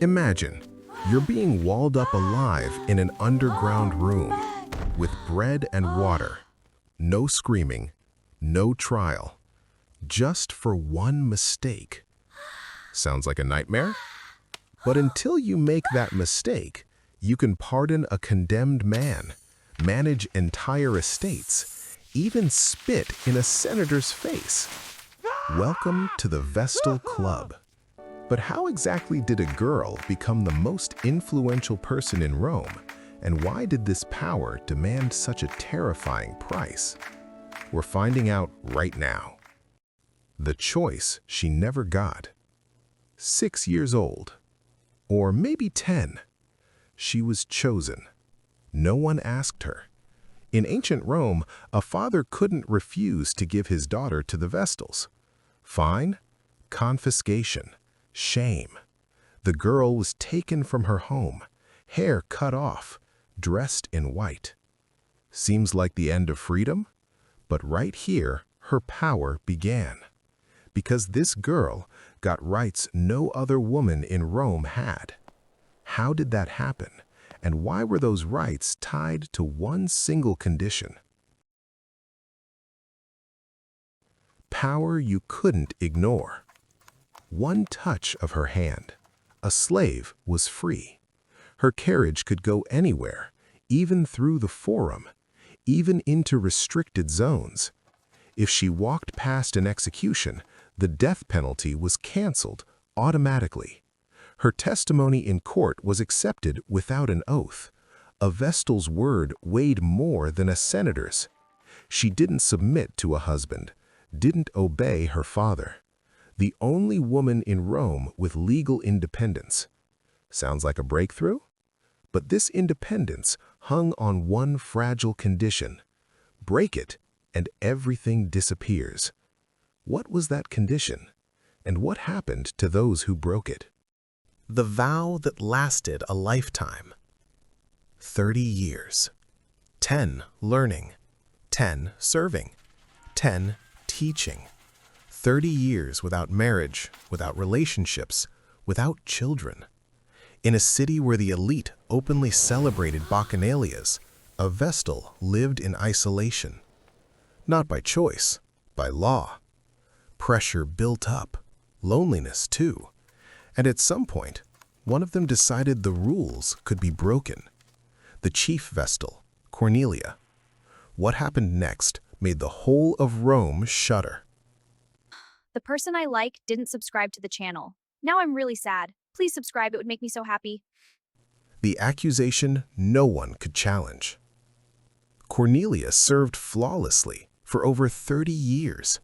Imagine, you're being walled up alive in an underground room with bread and water. No screaming, no trial, just for one mistake. Sounds like a nightmare? But until you make that mistake, you can pardon a condemned man, manage entire estates, even spit in a senator's face. Welcome to the Vestal Club. But how exactly did a girl become the most influential person in Rome, and why did this power demand such a terrifying price? We're finding out right now. The choice she never got. 6 years old, or maybe 10. She was chosen. No one asked her. In ancient Rome, a father couldn't refuse to give his daughter to the Vestals. Fine? Confiscation. Shame. The girl was taken from her home, hair cut off, dressed in white. Seems like the end of freedom? But right here, her power began. Because this girl got rights no other woman in Rome had. How did that happen? And why were those rights tied to one single condition? Power you couldn't ignore. One touch of her hand. A slave was free. Her carriage could go anywhere, even through the forum, even into restricted zones. If she walked past an execution, the death penalty was canceled automatically. Her testimony in court was accepted without an oath. A Vestal's word weighed more than a senator's. She didn't submit to a husband, didn't obey her father. The only woman in Rome with legal independence. Sounds like a breakthrough? But this independence hung on one fragile condition. Break it, and everything disappears. What was that condition? And what happened to those who broke it? The vow that lasted a lifetime. 30 years. 10 learning. 10 serving. 10 teaching. 30 years without marriage, without relationships, without children. In a city where the elite openly celebrated bacchanalias, a Vestal lived in isolation. Not by choice, by law. Pressure built up, loneliness too. And at some point, one of them decided the rules could be broken. The chief Vestal, Cornelia. What happened next made the whole of Rome shudder. The person I like didn't subscribe to the channel. Now I'm really sad. Please subscribe, it would make me so happy. The accusation no one could challenge. Cornelia served flawlessly for over 30 years.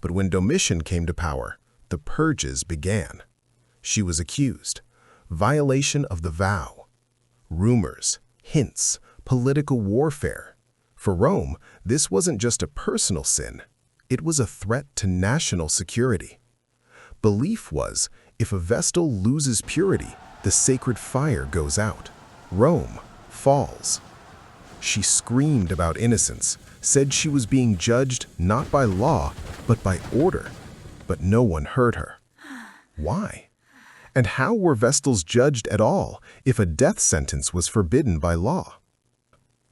But when Domitian came to power, the purges began. She was accused. Violation of the vow. Rumors, hints, political warfare. For Rome, this wasn't just a personal sin. It was a threat to national security. Belief was, if a Vestal loses purity, the sacred fire goes out. Rome falls. She screamed about innocence, said she was being judged not by law, but by order. But no one heard her. Why? And how were Vestals judged at all if a death sentence was forbidden by law?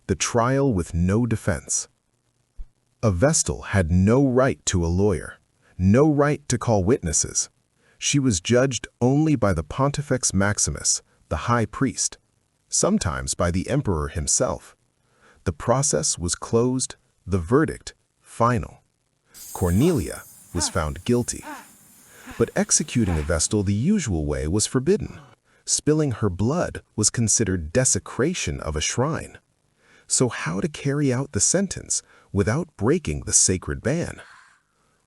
The trial with no defense. A Vestal had no right to a lawyer, no right to call witnesses. She was judged only by the Pontifex Maximus, the high priest, sometimes by the emperor himself. The process was closed, the verdict final. Cornelia was found guilty. But executing a Vestal the usual way was forbidden. Spilling her blood was considered desecration of a shrine. So how to carry out the sentence without breaking the sacred ban?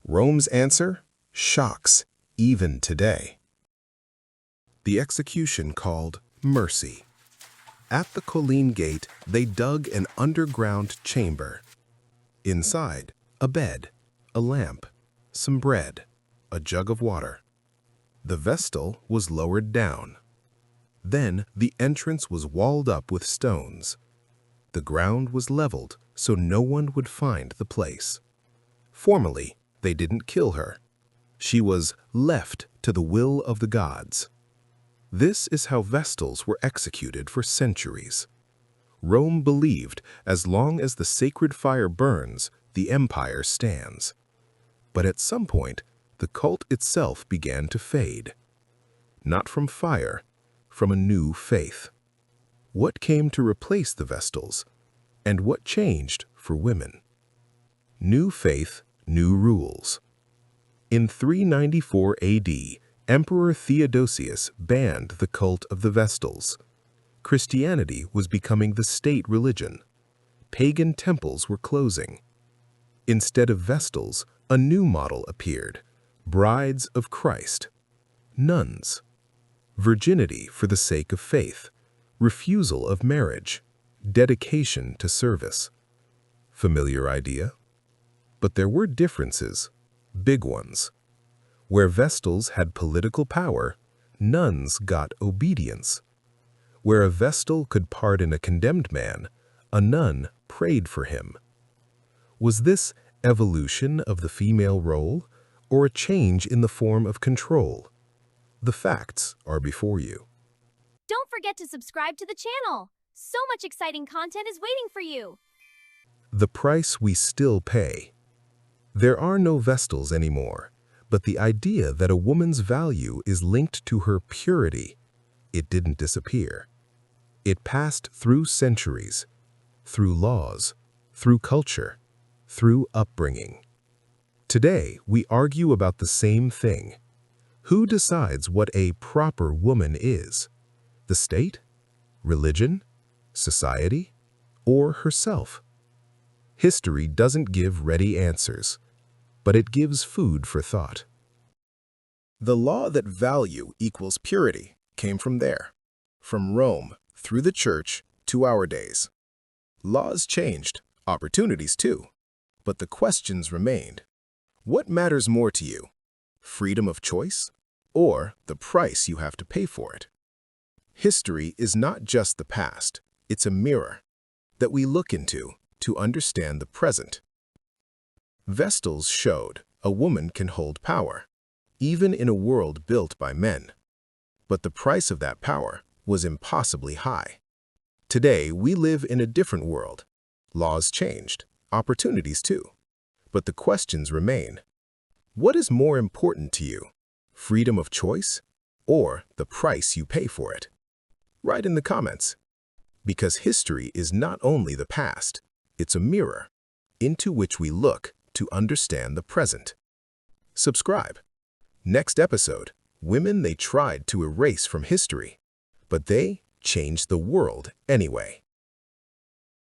Rome's answer shocks even today. The execution called mercy. At the Colline Gate, they dug an underground chamber. Inside, a bed, a lamp, some bread, a jug of water. The Vestal was lowered down. Then the entrance was walled up with stones. The ground was leveled so no one would find the place. Formally, they didn't kill her. She was left to the will of the gods. This is how Vestals were executed for centuries. Rome believed as long as the sacred fire burns, the empire stands. But at some point, the cult itself began to fade. Not from fire, from a new faith. What came to replace the Vestals, and what changed for women? New faith, new rules. In 394 AD, Emperor Theodosius banned the cult of the Vestals. Christianity was becoming the state religion. Pagan temples were closing. Instead of Vestals, a new model appeared: brides of Christ, nuns, virginity for the sake of faith, refusal of marriage, dedication to service. Familiar idea? But there were differences, big ones. Where Vestals had political power, nuns got obedience. Where a Vestal could pardon a condemned man, a nun prayed for him. Was this evolution of the female role, or a change in the form of control? The facts are before you. Don't forget to subscribe to the channel. So much exciting content is waiting for you. The price we still pay. There are no Vestals anymore, but the idea that a woman's value is linked to her purity, it didn't disappear. It passed through centuries, through laws, through culture, through upbringing. Today, we argue about the same thing. Who decides what a proper woman is? The state? Religion? Society? Or herself? History doesn't give ready answers, but it gives food for thought. The law that value equals purity came from there, from Rome, through the church, to our days. Laws changed, opportunities too, but the questions remained. What matters more to you? Freedom of choice, or the price you have to pay for it? History is not just the past, it's a mirror that we look into to understand the present. Vestals showed a woman can hold power, even in a world built by men. But the price of that power was impossibly high. Today, we live in a different world. Laws changed, opportunities too. But the questions remain. What is more important to you? Freedom of choice, or the price you pay for it? Write in the comments. Because history is not only the past, it's a mirror into which we look to understand the present. Subscribe. Next episode, women they tried to erase from history, but they changed the world anyway.